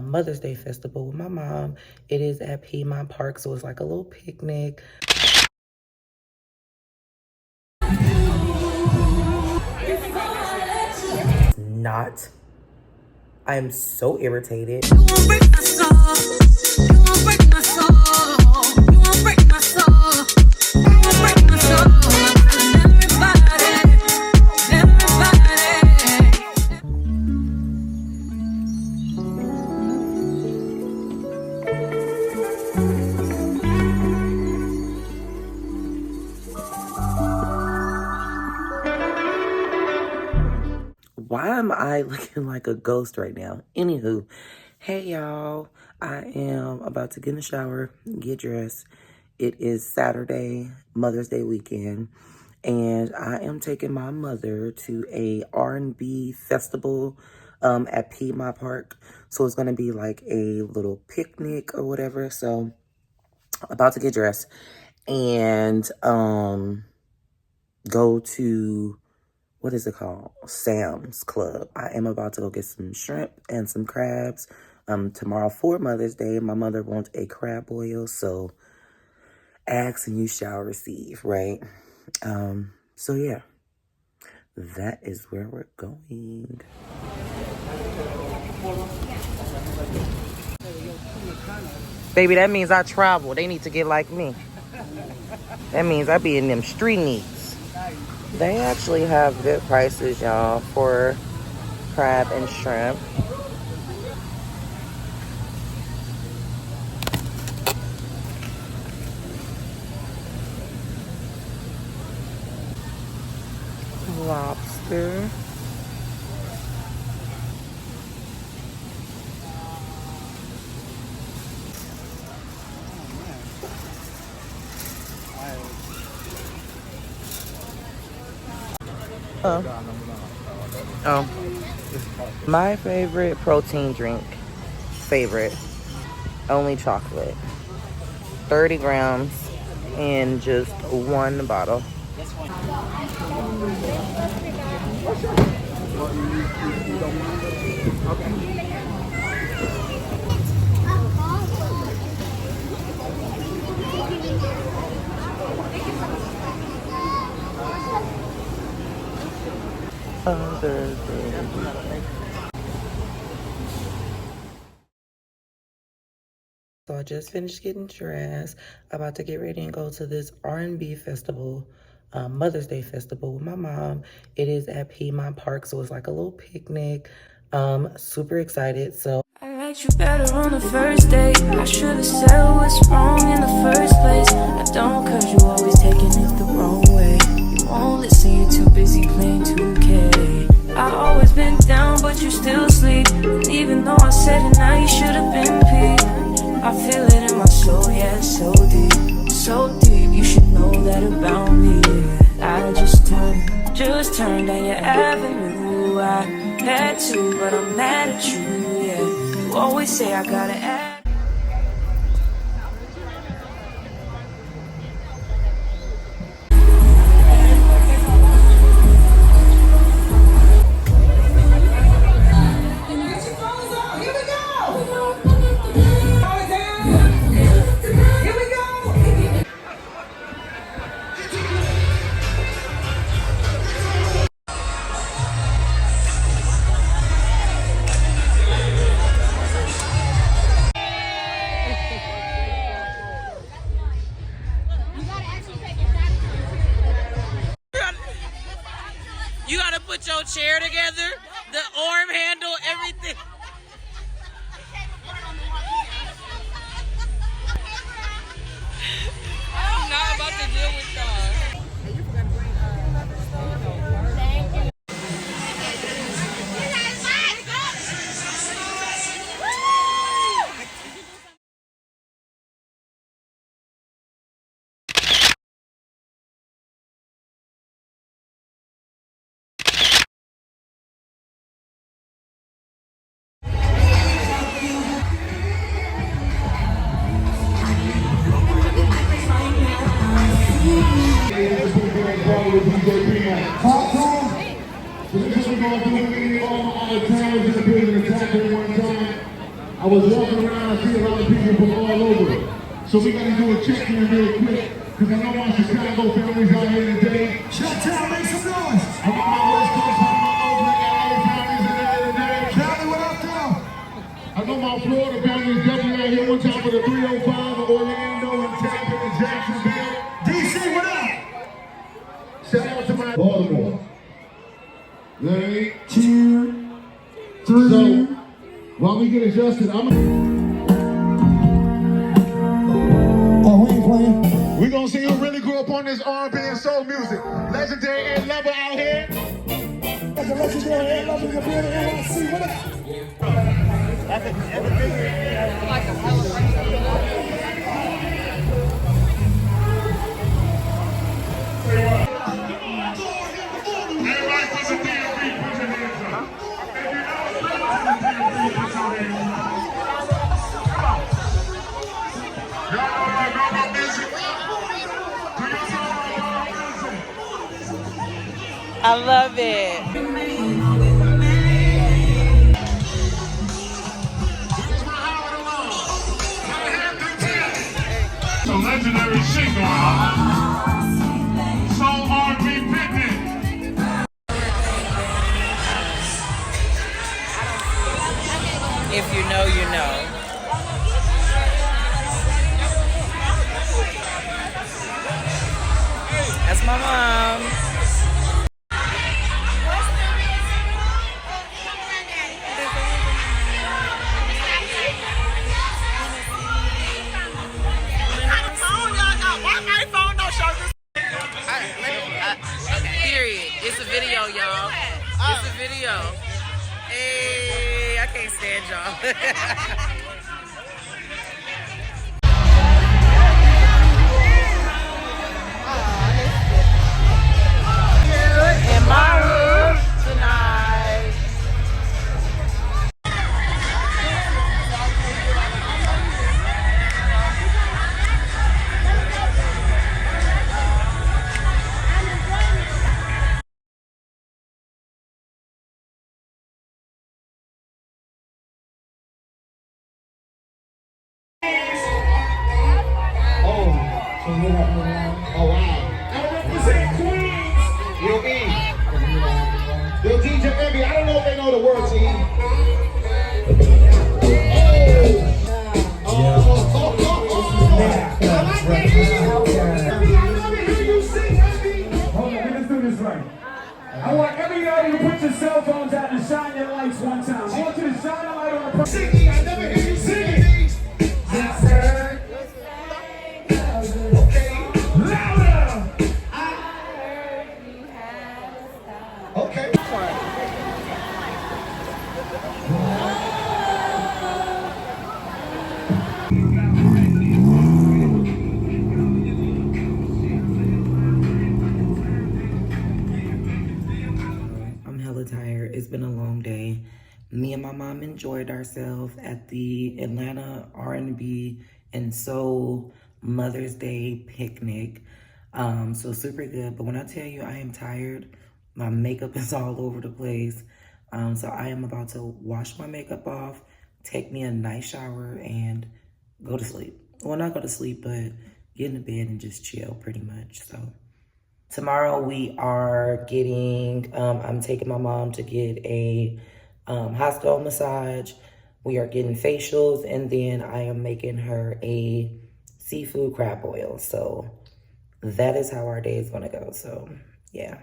Mother's Day festival with my mom. It is at Piedmont Park, so it's like a little picnic. Not. I am so irritated. You won't break my soul. You won't break my soul. You won't break my soul. You won't break my soul. Why am I looking like a ghost right now? Anywho, hey y'all, I am about to get in the shower, get dressed. It is Saturday, Mother's Day weekend, and I am taking my mother to a R&B festival at Piedmont Park. So it's gonna be like a little picnic or whatever. So about to get dressed and go to, what is it called? Sam's Club. I am about to go get some shrimp and some crabs. Tomorrow for Mother's Day, my mother wants a crab boil, so ask and you shall receive, right? So yeah, that is where we're going. Baby, that means I travel. They need to get like me. That means I be in them street meats. They actually have good prices, y'all, for crab and shrimp. Lobster. Oh, my favorite protein drink, only chocolate. 30 grams in just one bottle. So I just finished getting dressed, about to get ready and go to this R&B festival, Mother's Day festival with my mom. It is at Piedmont Park, so it's like a little picnic. Super excited. So I liked you better on the first date. I should have said what's wrong in the first place. I don't, cause you always taking it the wrong way. You won't listen, you're too busy playing 2K. I always been down, but you still sleep. And even though I said it, now you should have been peeved. I feel it in my soul, yeah, so deep. So deep, you should know that about me, yeah. I just turned down your avenue. I had to, but I'm mad at you, yeah. You always say I gotta act. you gotta put your chair together, the arm handle, everything. I'm not about to deal with was walking around, I see a lot of people from all over. So we gotta do a check-in real quick, because I know my Chicago families out here today. Chi-town, make some noise. I'm on my West Coast, I'm on Oakland, LA families in there today. Cali, what up, though? I know my Florida families definitely out here one time for the 305 of Orlando and Tampa and Jacksonville. DC, what up? Shout out to my Baltimore. Ready? 2, 3. So, while we get adjusted, we're gonna see who really grew up on this R&B and soul music. Legendary Ed Lover out here. That's a legendary Ed Lover in the building. NYC, what up? Everybody put the DMV, put your hands up. If you know DMV, put your hands up. Come on. Y'all know about music? Do you know about music? I love it. So legendary shit going on. Soul R&B picnic. If you know, you know. That's my mom. Period. It's a video, y'all. It's a video. Hey, I can't stand y'all. In my room tonight. Oh, wow. I represent Queens. Yo, E. Yo, DJ Envy, I don't know if they know the words, E. Oh. Hold on, let's do this right. I want everybody to put your cell phones out and shine your lights one time. I want you to shine a light on the person. Sing, I never hear you sing it. Yes, sir. Okay. Louder. I heard you had a style. Okay. I'm hella tired. It's been a long day. Me and my mom enjoyed ourselves at the Atlanta R&B and Soul Mother's Day picnic. So super good. But when I tell you I am tired, my makeup is all over the place. So I am about to wash my makeup off, take me a nice shower, and go to sleep. Well, not go to sleep, but get in the bed and just chill pretty much. So tomorrow we are getting, I'm taking my mom to get a hot stone massage. We are getting facials, and then I am making her a seafood crab boil. So that is how our day is gonna go. So yeah.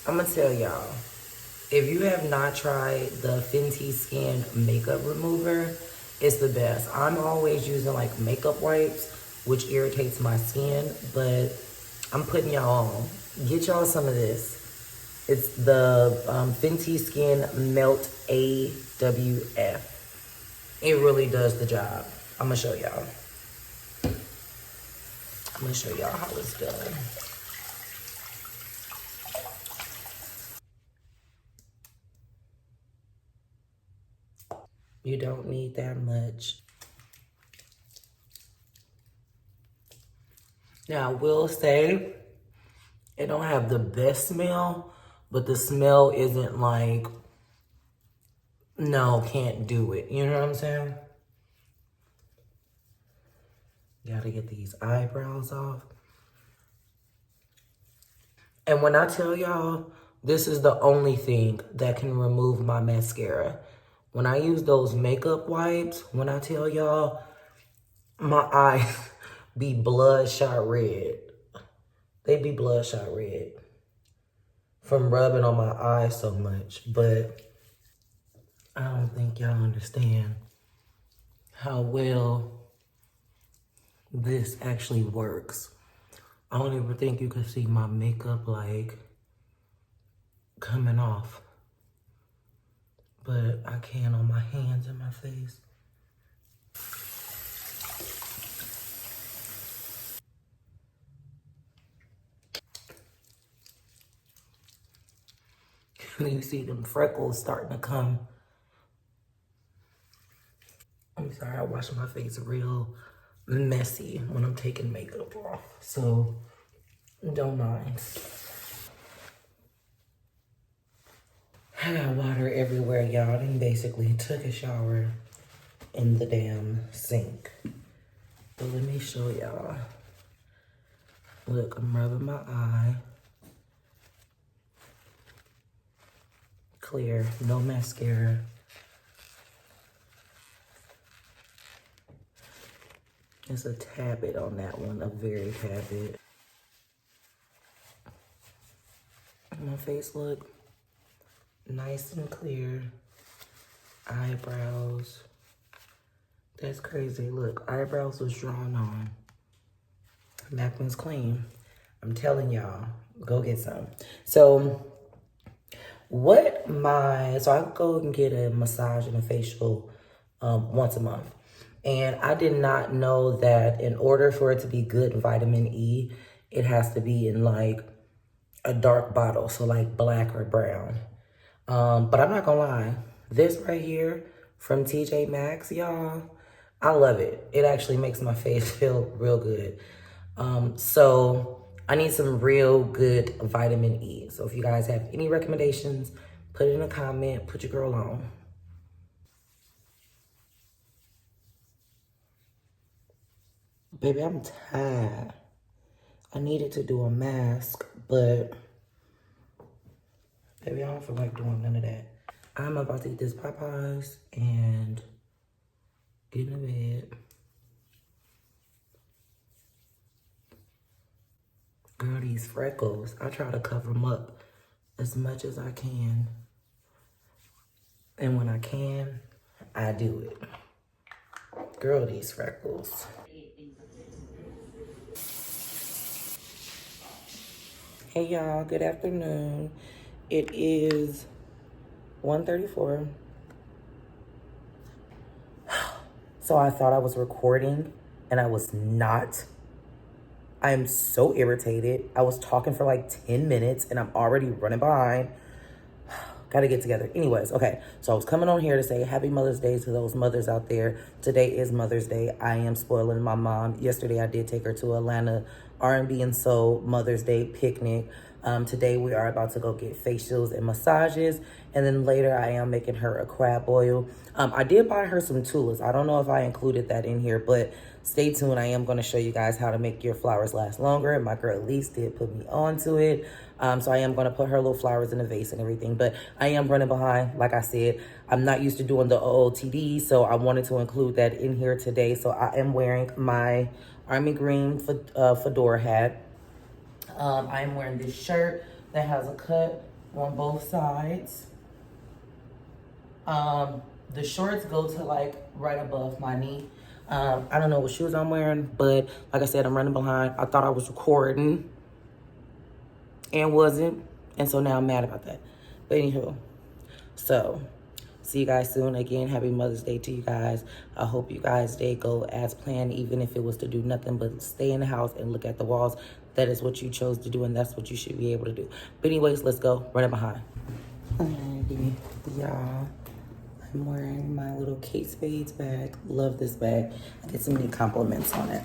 I'm gonna tell y'all, if you have not tried the Fenty Skin Makeup Remover, it's the best. I'm always using like makeup wipes, which irritates my skin, but I'm putting y'all on. Get y'all some of this. It's the Fenty Skin Melt AWF. It really does the job. I'm gonna show y'all. I'm gonna show y'all how it's done. You don't need that much. Now, I will say, It don't have the best smell, but the smell isn't like, no, can't do it. You know what I'm saying? Gotta get these eyebrows off. And when I tell y'all, this is the only thing that can remove my mascara. When I use those makeup wipes, when I tell y'all, my eyes be bloodshot red. They be bloodshot red from rubbing on my eyes so much. But I don't think y'all understand how well this actually works. I don't even think you can see my makeup like coming off. But I can on my hands and my face. You see them freckles starting to come. I'm sorry, I wash my face real messy when I'm taking makeup off. So don't mind. I got water everywhere, y'all. I basically took a shower in the damn sink. But let me show y'all. Look, I'm rubbing my eye. Clear, no mascara. It's a tad bit on that one, a very tad bit. My face look nice and clear. Eyebrows. That's crazy. Look, eyebrows was drawn on. That one's clean. I'm telling y'all, go get some. So I go and get a massage and a facial once a month. And I did not know that in order for it to be good vitamin E, it has to be in like a dark bottle, so like black or brown. But I'm not gonna lie, this right here from TJ Maxx, y'all, I love it. It actually makes my face feel real good. So I need some real good vitamin E. So if you guys have any recommendations, put it in a comment, put your girl on. Baby, I'm tired. I needed to do a mask, but baby, I don't feel like doing none of that. I'm about to eat this Popeyes and get in the bed. Girl, these freckles, I try to cover them up as much as I can. And when I can, I do it. Girl, these freckles. Hey y'all, good afternoon. It is 1:34. So I thought I was recording and I was not. I am so irritated. I was talking for like 10 minutes and I'm already running behind. Gotta get together. Anyways, okay. So I was coming on here to say happy Mother's Day to those mothers out there. Today is Mother's Day. I am spoiling my mom. Yesterday I did take her to Atlanta R&B and Soul Mother's Day picnic. Today we are about to go get facials and massages. And then later I am making her a crab boil. I did buy her some tulips. I don't know if I included that in here, but stay tuned. I am going to show you guys how to make your flowers last longer. My girl Elise did put me onto it. So I am going to put her little flowers in a vase and everything. But I am running behind. Like I said, I'm not used to doing the OOTD. So I wanted to include that in here today. So I am wearing my army green fedora hat. I am wearing this shirt that has a cut on both sides. The shorts go to like right above my knee. I don't know what shoes I'm wearing, but like I said, I'm running behind. I thought I was recording and wasn't. And so now I'm mad about that. But anywho, so see you guys soon. Again, happy Mother's Day to you guys. I hope you guys' day go as planned, even if it was to do nothing but stay in the house and look at the walls. That is what you chose to do, and that's what you should be able to do. But anyways, let's go. Running behind. Alrighty, y'all. I'm wearing my little Kate Spades bag. Love this bag. I get so many compliments on it.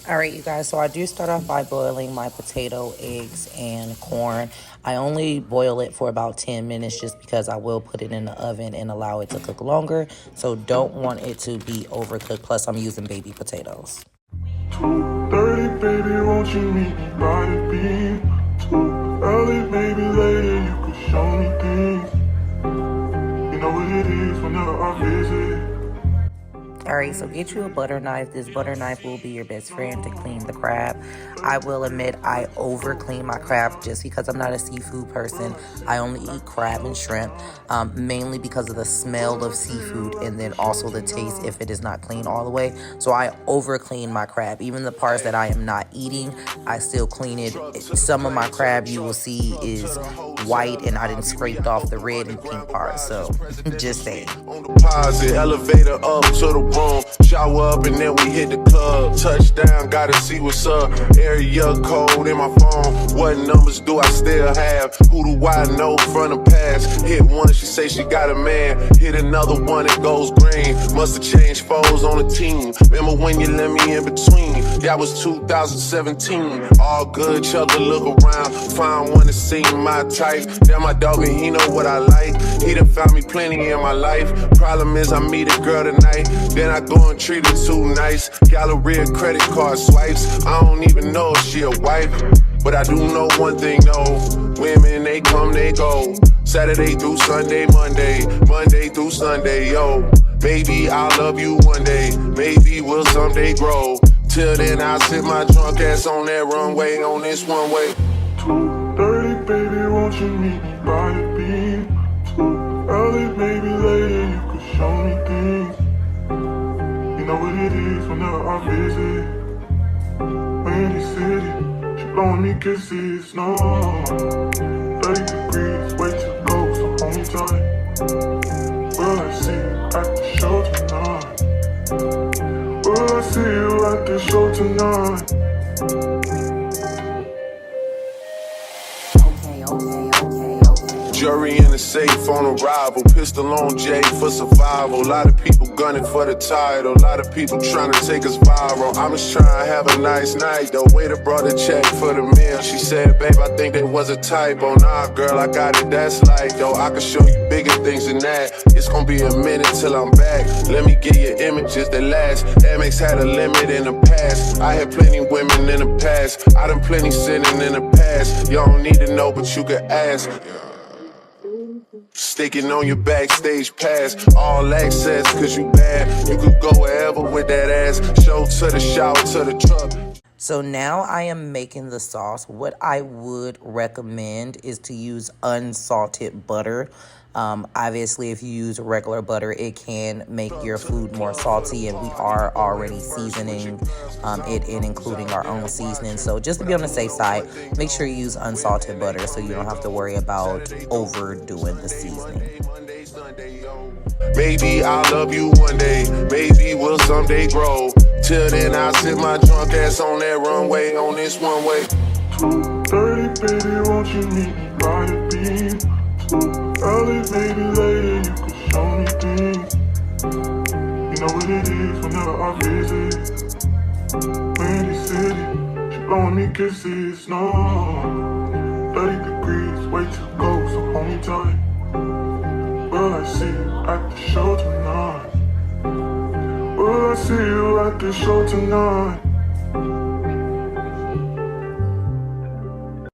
All right, you guys, so I do start off by boiling my potato, eggs, and corn. I only boil it for about 10 minutes just because I will put it in the oven and allow it to cook longer. So don't want it to be overcooked. Plus, I'm using baby potatoes. 2:30, baby, won't you meet me by the beam? Too early, baby, later you could show me things. You know what it is whenever I visit. All right, so get you a butter knife. This butter knife will be your best friend to clean the crab. I will admit I over clean my crab just because I'm not a seafood person. I only eat crab and shrimp, mainly because of the smell of seafood and then also the taste if it is not clean all the way. So I over clean my crab. Even the parts that I am not eating, I still clean it. Some of my crab you will see is white and I didn't scrape off the red and pink parts. So just saying. Deposit, elevator up to the room, shower up and then we hit the club. Touchdown, gotta see what's up. Area code in my phone. What numbers do I still have? Who do I know from the past? Hit one, she say she got a man. Hit another one, it goes green. Must've changed foes on the team. Remember when you let me in between? That was 2017. All good, chug a look around. Find one that seem my type. Damn, my dog and he know what I like. He done found me plenty in my life. Problem is I meet a girl tonight, then I go and treat her too nice. Galleria credit card swipes. I don't even know if she a wife, but I do know one thing though. Women, they come, they go. Saturday through Sunday, Monday through Sunday, yo. Maybe I'll love you one day, maybe we'll someday grow. Till then I'll sit my drunk ass on that runway, on this one way. 2:30, baby, won't you meet me by the beam? Too early, maybe later you could show me things. You know what it is whenever I visit. Windy City, she blowing me kisses, no. 30 degrees, way too cold, so hold me tight. Will I see you at the show tonight? Will I see you at the show tonight? Jury in the safe on arrival. Pistol on Jay for survival. A lot of people gunning for the title. A lot of people trying to take us viral. I'm just trying to have a nice night though. Waiter brought a check for the meal. She said, babe, I think that was a typo. Nah, girl, I got it, that's light though. I can show you bigger things than that. It's gonna be a minute till I'm back. Let me get you images that last. Amex had a limit in the past. I had plenty women in the past. I done plenty sinning in the past. You don't need to know, but you can ask. Sticking on your backstage pass, all access, cause you bad. You could go wherever with that ass. Show to the shower, to the truck. So now I am making the sauce. What I would recommend is to use unsalted butter. Obviously, if you use regular butter, it can make your food more salty, and we are already seasoning it and including our own seasoning. So just to be on the safe side, make sure you use unsalted butter so you don't have to worry about overdoing the seasoning. Maybe I'll love you one day, maybe we'll someday grow. Till then I'll sit my drunk ass on that runway, on this one way. 2:30, baby, won't you meet me by the beam? Too early, maybe later you could show me things. You know what it is whenever I visit. Windy City, she blowing me kisses, no. 30 degrees, way too cold, so hold me tight. Will I see you at the show tonight? Will I see you at the show tonight?